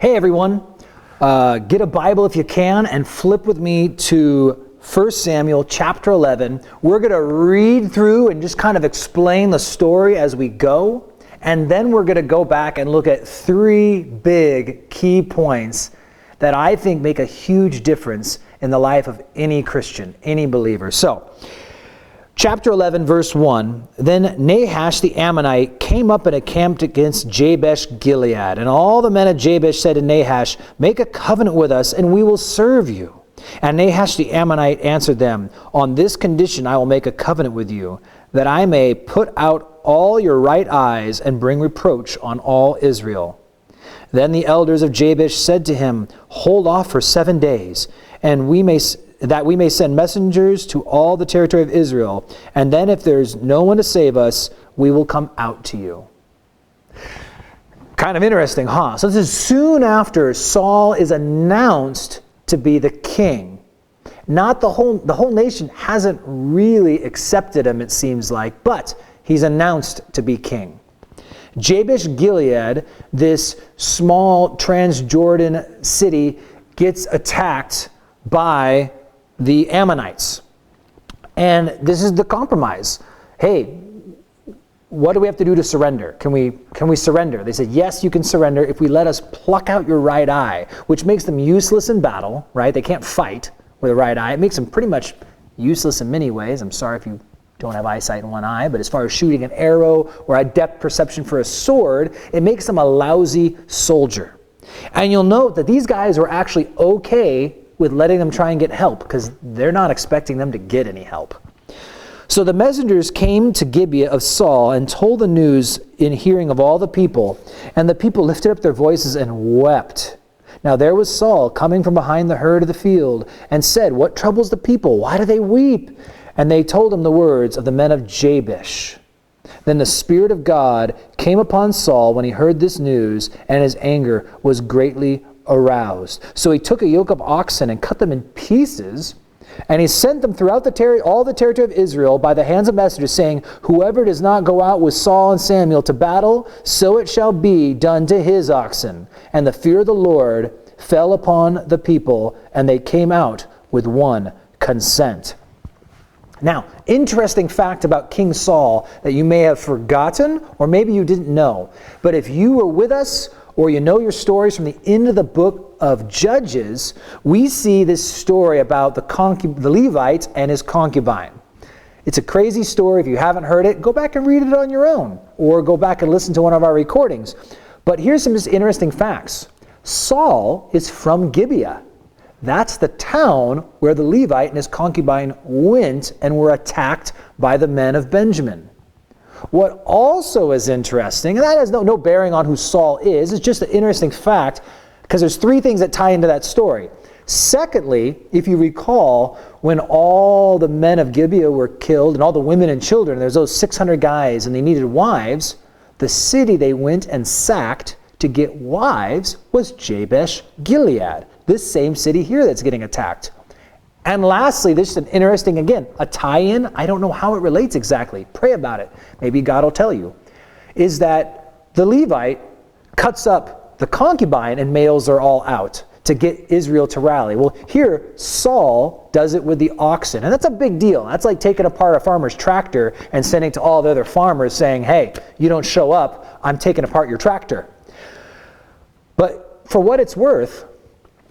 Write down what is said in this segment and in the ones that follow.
Hey everyone, get a Bible if you can and flip with me to 1 Samuel chapter 11. We're going to read through and just kind of explain the story as we go. And then we're going to go back and look at three big key points that I think make a huge difference in the life of any Christian, any believer. So, chapter 11, verse 1, Then Nahash the Ammonite came up and encamped against Jabesh Gilead. And all the men of Jabesh said to Nahash, Make a covenant with us, and we will serve you. And Nahash the Ammonite answered them, On this condition I will make a covenant with you, that I may put out all your right eyes and bring reproach on all Israel. Then the elders of Jabesh said to him, Hold off for 7 days, and that we may send messengers to all the territory of Israel, and then if there's no one to save us, we will come out to you. Kind of interesting, huh? So this is soon after Saul is announced to be the king. Not the whole nation hasn't really accepted him, it seems like, but he's announced to be king. Jabesh Gilead, this small Transjordan city, gets attacked by the Ammonites. And this is the compromise. Hey, what do we have to do to surrender? Can we surrender? They said, yes, you can surrender if we let us pluck out your right eye, which makes them useless in battle, right? They can't fight with a right eye. It makes them pretty much useless in many ways. I'm sorry if you don't have eyesight in one eye, but as far as shooting an arrow or a depth perception for a sword, it makes them a lousy soldier. And you'll note that these guys were actually okay with letting them try and get help because they're not expecting them to get any help. So the messengers came to Gibeah of Saul and told the news in hearing of all the people, and the people lifted up their voices and wept. Now there was Saul coming from behind the herd of the field and said, What troubles the people? Why do they weep? And they told him the words of the men of Jabesh. Then the Spirit of God came upon Saul when he heard this news, and his anger was greatly aroused. So he took a yoke of oxen and cut them in pieces, and he sent them throughout all the territory of Israel by the hands of messengers, saying, Whoever does not go out with Saul and Samuel to battle, so it shall be done to his oxen. And the fear of the Lord fell upon the people, and they came out with one consent. Now, interesting fact about King Saul that you may have forgotten, or maybe you didn't know. But if you were with us, or you know your stories from the end of the book of Judges, we see this story about the Levite and his concubine. It's a crazy story. If you haven't heard it, go back and read it on your own, or go back and listen to one of our recordings. But here's some just interesting facts. Saul is from Gibeah. That's the town where the Levite and his concubine went and were attacked by the men of Benjamin. What also is interesting, and that has no bearing on who Saul is, it's just an interesting fact, because there's three things that tie into that story. Secondly, if you recall, when all the men of Gibeah were killed, and all the women and children, there's those 600 guys, and they needed wives, the city they went and sacked to get wives was Jabesh Gilead. This same city here that's getting attacked. And lastly, this is an interesting, again, a tie-in. I don't know how it relates exactly. Pray about it. Maybe God will tell you. Is that the Levite cuts up the concubine and males are all out to get Israel to rally. Well, here, Saul does it with the oxen. And that's a big deal. That's like taking apart a farmer's tractor and sending to all the other farmers saying, hey, you don't show up, I'm taking apart your tractor. But for what it's worth,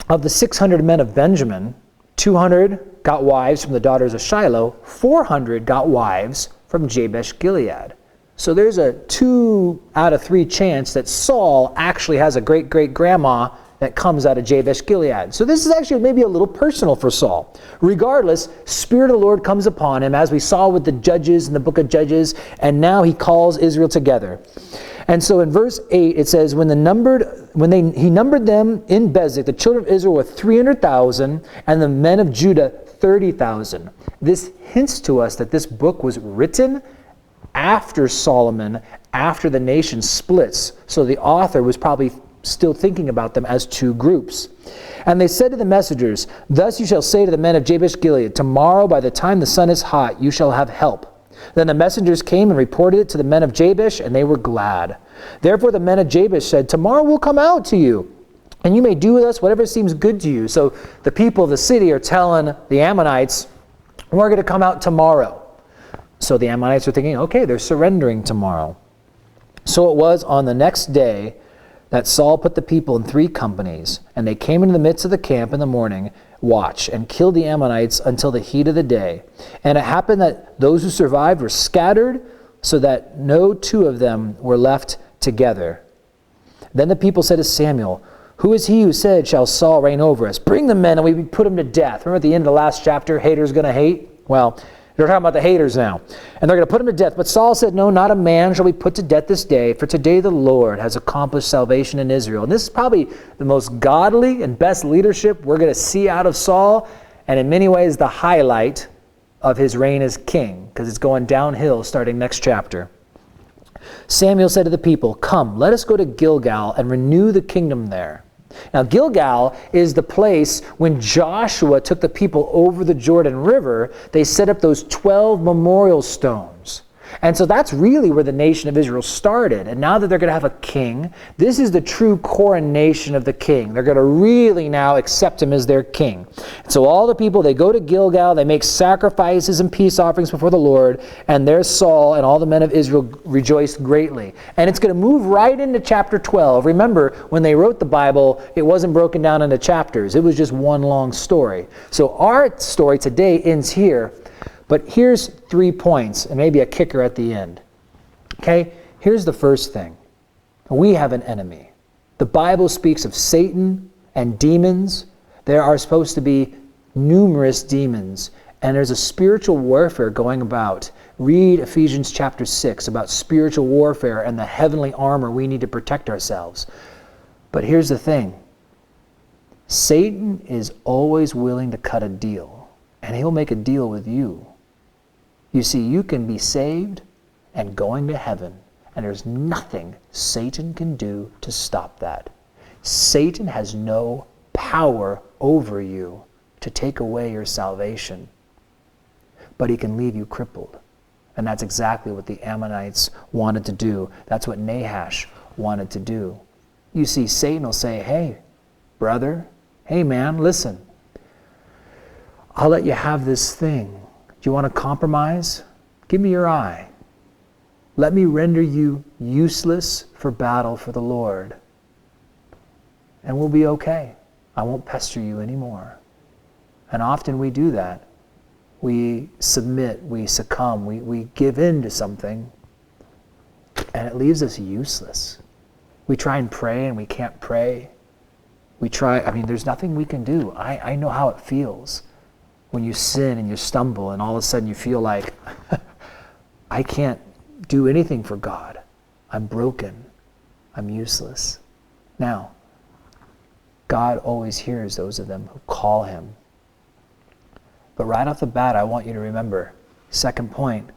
of the 600 men of Benjamin, 200 got wives from the daughters of Shiloh, 400 got wives from Jabesh Gilead. So there's a 2 out of 3 chance that Saul actually has a great-great-grandma that comes out of Jabesh Gilead. So this is actually maybe a little personal for Saul. Regardless, Spirit of the Lord comes upon him, as we saw with the Judges in the book of Judges, and now he calls Israel together. And so in verse 8 it says, he numbered them in Bezek, the children of Israel were 300,000, and the men of Judah 30,000. This hints to us that this book was written after Solomon, after the nation splits. So the author was probably still thinking about them as 2 groups. And they said to the messengers, Thus you shall say to the men of Jabesh Gilead, Tomorrow by the time the sun is hot, you shall have help. Then the messengers came and reported it to the men of Jabesh, and they were glad. Therefore the men of Jabesh said, Tomorrow we'll come out to you. and you may do with us whatever seems good to you. So the people of the city are telling the Ammonites, we're going to come out tomorrow. So the Ammonites are thinking, okay, they're surrendering tomorrow. So it was on the next day that Saul put the people in 3 companies, and they came into the midst of the camp in the morning watch and killed the Ammonites until the heat of the day. And it happened that those who survived were scattered, so that no 2 of them were left together. Then the people said to Samuel, who is he who said, shall Saul reign over us? Bring the men and we put him to death. Remember at the end of the last chapter, haters going to hate? Well, they're talking about the haters now. And they're going to put him to death. But Saul said, no, not a man shall be put to death this day, for today the Lord has accomplished salvation in Israel. And this is probably the most godly and best leadership we're going to see out of Saul, and in many ways the highlight of his reign as king, because it's going downhill starting next chapter. Samuel said to the people, come, let us go to Gilgal and renew the kingdom there. Now, Gilgal is the place when Joshua took the people over the Jordan River, they set up those 12 memorial stones. And so that's really where the nation of Israel started. And now that they're going to have a king, this is the true coronation of the king. They're going to really now accept him as their king. And so all the people, they go to Gilgal, they make sacrifices and peace offerings before the Lord, and there's Saul and all the men of Israel rejoiced greatly. And it's going to move right into chapter 12. Remember, when they wrote the Bible, it wasn't broken down into chapters. It was just one long story. So our story today ends here. But here's 3 points, and maybe a kicker at the end. Okay, here's the first thing. We have an enemy. The Bible speaks of Satan and demons. There are supposed to be numerous demons, and there's a spiritual warfare going about. Read Ephesians chapter 6 about spiritual warfare and the heavenly armor we need to protect ourselves. But here's the thing. Satan is always willing to cut a deal, and he'll make a deal with you. You see, you can be saved and going to heaven, and there's nothing Satan can do to stop that. Satan has no power over you to take away your salvation, but he can leave you crippled. And that's exactly what the Ammonites wanted to do. That's what Nahash wanted to do. You see, Satan will say, hey, brother, hey, man, listen, I'll let you have this thing. Do you want to compromise? Give me your eye. Let me render you useless for battle for the Lord. And we'll be okay. I won't pester you anymore. And often we do that. We submit, we succumb, we give in to something, and it leaves us useless. We try and pray and we can't pray. There's nothing we can do. I know how it feels. When you sin and you stumble and all of a sudden you feel like, I can't do anything for God. I'm broken. I'm useless. Now, God always hears those of them who call him. But right off the bat, I want you to remember, second point,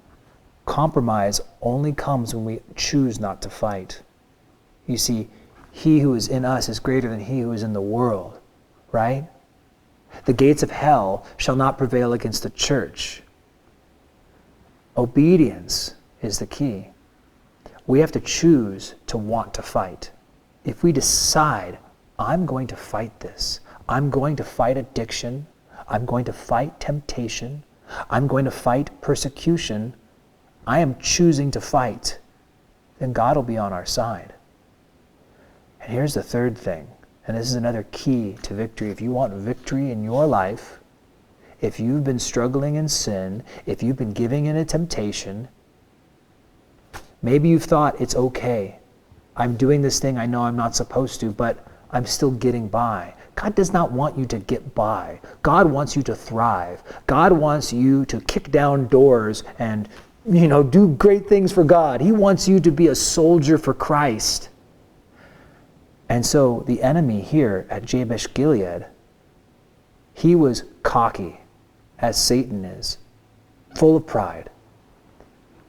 compromise only comes when we choose not to fight. You see, he who is in us is greater than he who is in the world, right? The gates of hell shall not prevail against the church. Obedience is the key. We have to choose to want to fight. If we decide, I'm going to fight this, I'm going to fight addiction, I'm going to fight temptation, I'm going to fight persecution, I am choosing to fight, then God will be on our side. And here's the third thing. And this is another key to victory. If you want victory in your life, if you've been struggling in sin, if you've been giving in to temptation, maybe you've thought it's okay. I'm doing this thing I know I'm not supposed to, but I'm still getting by. God does not want you to get by. God wants you to thrive. God wants you to kick down doors and, do great things for God. He wants you to be a soldier for Christ. And so the enemy here at Jabesh Gilead, he was cocky, as Satan is, full of pride.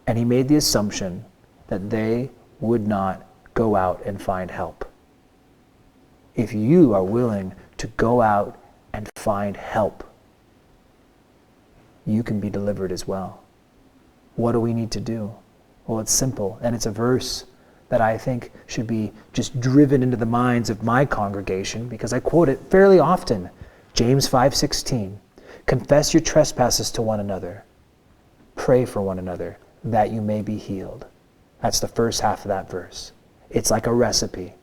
And he made the assumption that they would not go out and find help. If you are willing to go out and find help, you can be delivered as well. What do we need to do? Well, it's simple, and it's a verse that I think should be just driven into the minds of my congregation, because I quote it fairly often. James 5:16. Confess your trespasses to one another. Pray for one another that you may be healed. That's the first half of that verse. It's like a recipe.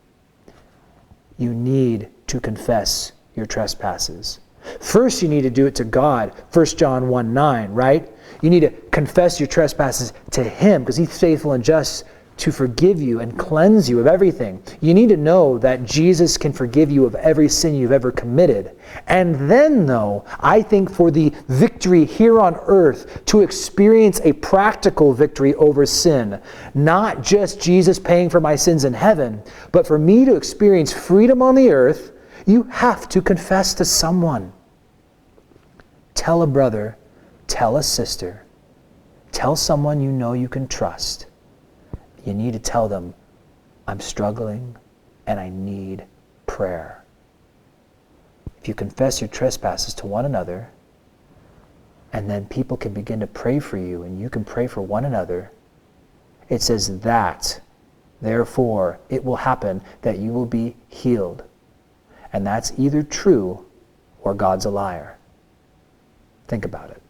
You need to confess your trespasses. First, you need to do it to God. 1 John 1:9, right? You need to confess your trespasses to Him because He's faithful and just to forgive you and cleanse you of everything. You need to know that Jesus can forgive you of every sin you've ever committed. And then, though, I think for the victory here on earth, to experience a practical victory over sin, not just Jesus paying for my sins in heaven, but for me to experience freedom on the earth, you have to confess to someone. Tell a brother, tell a sister, tell someone you know you can trust. You need to tell them, I'm struggling and I need prayer. If you confess your trespasses to one another, and then people can begin to pray for you and you can pray for one another, it says that, therefore, it will happen that you will be healed. And that's either true or God's a liar. Think about it.